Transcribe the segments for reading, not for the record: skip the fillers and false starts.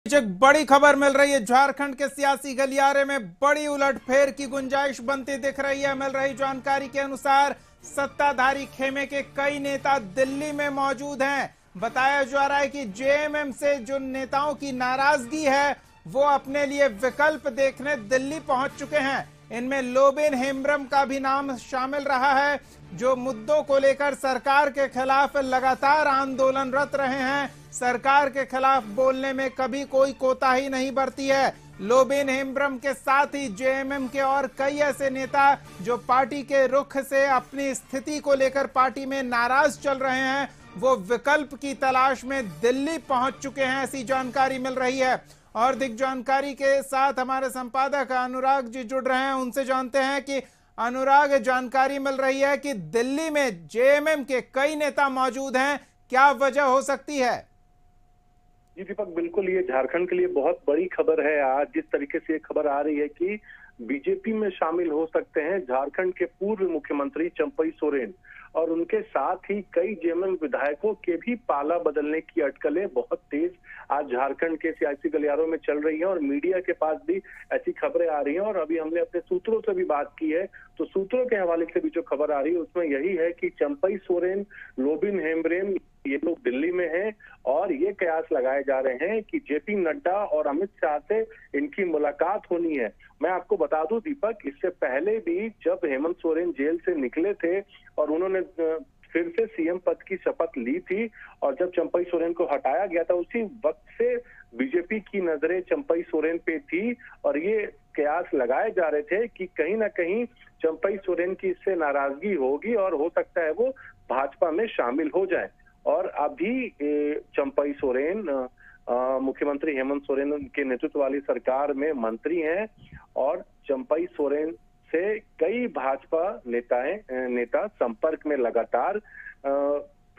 एक बड़ी खबर मिल रही है। झारखंड के सियासी गलियारे में बड़ी उलटफेर की गुंजाइश बनती दिख रही है। मिल रही जानकारी के अनुसार सत्ताधारी खेमे के कई नेता दिल्ली में मौजूद हैं। बताया जा रहा है कि जेएमएम से जो नेताओं की नाराजगी है वो अपने लिए विकल्प देखने दिल्ली पहुंच चुके हैं। इनमें लोबिन हेम्ब्रम का भी नाम शामिल रहा है, जो मुद्दों को लेकर सरकार के खिलाफ लगातार आंदोलनरत रहे हैं। सरकार के खिलाफ बोलने में कभी कोई कोताही नहीं बरती है। लोबिन हेम्ब्रम के साथ ही जेएमएम के और कई ऐसे नेता जो पार्टी के रुख से अपनी स्थिति को लेकर पार्टी में नाराज चल रहे हैं, वो विकल्प की तलाश में दिल्ली पहुंच चुके हैं, ऐसी जानकारी मिल रही है। और अधिक जानकारी के साथ हमारे संपादक अनुराग जी जुड़ रहे हैं, उनसे जानते हैं कि अनुराग, जानकारी मिल रही है कि दिल्ली में जेएमएम के कई नेता मौजूद हैं, क्या वजह हो सकती है? जी दीपक, बिल्कुल ये झारखंड के लिए बहुत बड़ी खबर है। आज जिस तरीके से ये खबर आ रही है कि बीजेपी में शामिल हो सकते हैं झारखंड के पूर्व मुख्यमंत्री चंपई सोरेन, और उनके साथ ही कई जेएमएम विधायकों के भी पाला बदलने की अटकलें बहुत तेज आज झारखंड के सियासी गलियारों में चल रही हैं और मीडिया के पास भी ऐसी खबरें आ रही हैं। और अभी हमने अपने सूत्रों से भी बात की है, तो सूत्रों के हवाले से भी जो खबर आ रही है उसमें यही है कि चंपई सोरेन, लोबिन हेम्ब्रम, ये लोग दिल्ली में हैं और ये कयास लगाए जा रहे हैं कि जेपी नड्डा और अमित शाह से इनकी मुलाकात होनी है। मैं आपको बता दूं दीपक, इससे पहले भी जब हेमंत सोरेन जेल से निकले थे और उन्होंने फिर से सीएम पद की शपथ ली थी, और जब चंपई सोरेन को हटाया गया था उसी वक्त से बीजेपी की नजरें चंपई सोरेन पे थी और ये कयास लगाए जा रहे थे कि कहीं ना कहीं चंपई सोरेन की इससे नाराजगी होगी और हो सकता है वो भाजपा में शामिल हो जाए। और अभी चंपई सोरेन मुख्यमंत्री हेमंत सोरेन के नेतृत्व वाली सरकार में मंत्री हैं और चंपई सोरेन से कई भाजपा नेता संपर्क में लगातार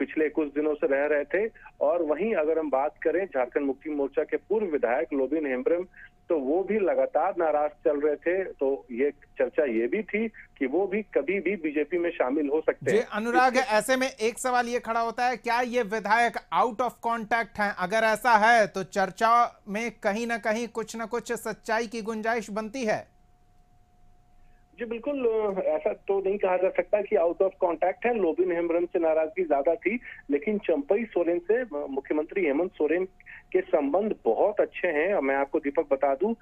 पिछले कुछ दिनों से रह रहे थे। और वहीं अगर हम बात करें झारखंड मुक्ति मोर्चा के पूर्व विधायक लोबिन हेम्ब्रम, तो वो भी लगातार नाराज चल रहे थे। तो ये चर्चा ये भी थी कि वो भी कभी भी बीजेपी में शामिल हो सकते हैं। अनुराग, ऐसे में एक सवाल ये खड़ा होता है, क्या ये विधायक आउट ऑफ कॉन्टैक्ट हैं? अगर ऐसा है तो चर्चा में कहीं ना कहीं कुछ ना कुछ सच्चाई की गुंजाइश बनती है। जी बिल्कुल, ऐसा तो नहीं कहा जा सकता कि आउट ऑफ कांटेक्ट है। लोबिन हेम्ब्रम से नाराजगी ज्यादा थी, लेकिन चंपई सोरेन से मुख्यमंत्री हेमंत सोरेन के संबंध बहुत अच्छे हैं। मैं आपको दीपक बता दूं,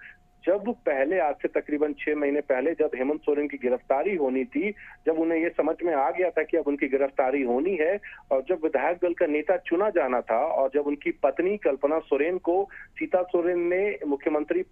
जब पहले आज से तकरीबन 6 महीने पहले जब हेमंत सोरेन की गिरफ्तारी होनी थी, जब उन्हें ये समझ में आ गया था कि अब उनकी गिरफ्तारी होनी है, और जब विधायक दल का नेता चुना जाना था, और जब उनकी पत्नी कल्पना सोरेन को सीता सोरेन ने मुख्यमंत्री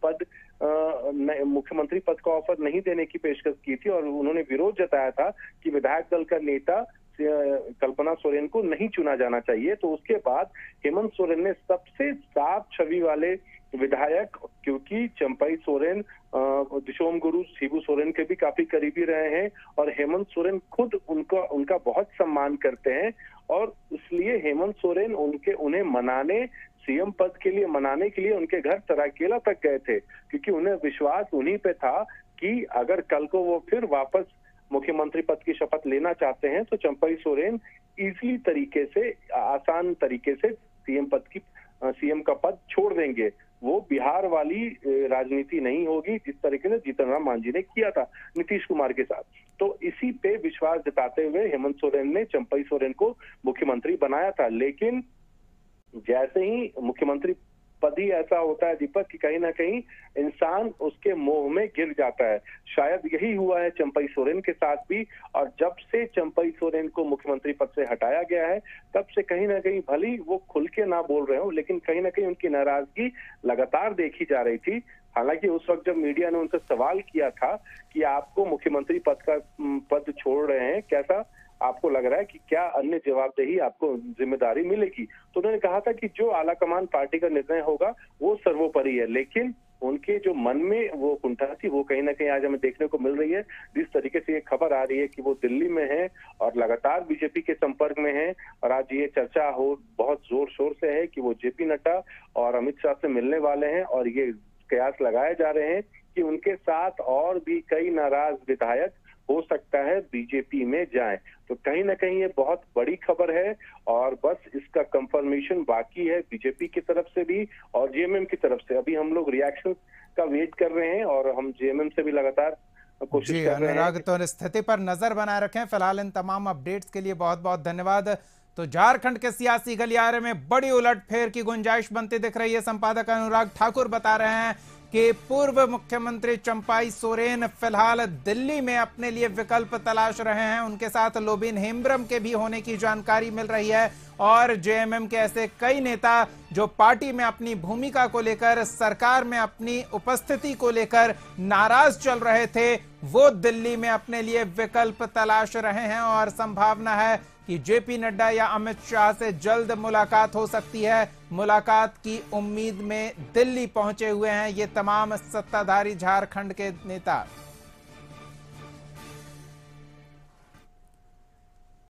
पद का ऑफर नहीं देने की पेशकश की थी और उन्होंने विरोध जताया था कि विधायक दल का नेता कल्पना सोरेन को नहीं चुना जाना चाहिए, तो उसके बाद हेमंत सोरेन ने सबसे साफ छवि वाले विधायक, क्योंकि चंपई सोरेन दिशोम गुरु शिबू सोरेन के भी काफी करीबी रहे हैं और हेमंत सोरेन खुद उनका बहुत सम्मान करते हैं, और इसलिए हेमंत सोरेन उन्हें मनाने, सीएम पद के लिए मनाने के लिए उनके घर सरायकेला तक गए थे, क्योंकि उन्हें विश्वास उन्हीं पे था कि अगर कल को वो फिर वापस मुख्यमंत्री पद की शपथ लेना चाहते हैं तो चंपई सोरेन इजीली तरीके से, आसान तरीके से सीएम का पद छोड़ देंगे। वो बिहार वाली राजनीति नहीं होगी जिस तरीके से जीतन राम मांझी ने किया था नीतीश कुमार के साथ। तो इसी पे विश्वास जताते हुए हेमंत सोरेन ने चंपई सोरेन को मुख्यमंत्री बनाया था। लेकिन जैसे ही मुख्यमंत्री पद ही ऐसा होता है दीपक कि कहीं ना कहीं इंसान उसके मोह में गिर जाता है। शायद यही हुआ है चंपई सोरेन के साथ भी, और जब से चंपई सोरेन को मुख्यमंत्री पद से हटाया गया है तब से कहीं ना कहीं भली वो खुल के ना बोल रहे हो, लेकिन कहीं ना कहीं उनकी नाराजगी लगातार देखी जा रही थी। हालांकि उस वक्त जब मीडिया ने उनसे सवाल किया था कि आपको मुख्यमंत्री पद छोड़ रहे हैं, कैसा आपको लग रहा है कि क्या अन्य जवाबदेही आपको जिम्मेदारी मिलेगी, तो उन्होंने कहा था कि जो आलाकमान पार्टी का निर्णय होगा वो सर्वोपरि है। लेकिन उनके जो मन में वो कुंठा थी वो कहीं ना कहीं आज हमें देखने को मिल रही है। जिस तरीके से ये खबर आ रही है कि वो दिल्ली में है और लगातार बीजेपी के संपर्क में है, और आज ये चर्चा बहुत जोर शोर से है कि वो जेपी नड्डा और अमित शाह से मिलने वाले हैं, और ये कयास लगाए जा रहे हैं कि उनके साथ और भी कई नाराज विधायक हो सकता है बीजेपी में जाएं। तो कहीं ना कहीं ये बहुत बड़ी खबर है और बस इसका कंफर्मेशन बाकी है बीजेपी की तरफ से भी और जेएमएम की तरफ से। अभी हम लोग रिएक्शन का वेट कर रहे हैं और हम जेएमएम से भी लगातार कोशिश कर रहे हैं। अनुराग, तो स्थिति पर नजर बनाए रखें। फिलहाल इन तमाम अपडेट्स के लिए बहुत बहुत धन्यवाद। तो झारखंड के सियासी गलियारे में बड़ी उलटफेर की गुंजाइश बनती दिख रही है। संपादक अनुराग ठाकुर बता रहे हैं कि पूर्व मुख्यमंत्री चंपाई सोरेन फिलहाल दिल्ली में अपने लिए विकल्प तलाश रहे हैं। उनके साथ लोबिन हेम्ब्रम के भी होने की जानकारी मिल रही है और जेएमएम के ऐसे कई नेता जो पार्टी में अपनी भूमिका को लेकर, सरकार में अपनी उपस्थिति को लेकर नाराज चल रहे थे, वो दिल्ली में अपने लिए विकल्प तलाश रहे हैं और संभावना है कि जेपी नड्डा या अमित शाह से जल्द मुलाकात हो सकती है। मुलाकात की उम्मीद में दिल्ली पहुंचे हुए हैं ये तमाम सत्ताधारी झारखंड के नेता।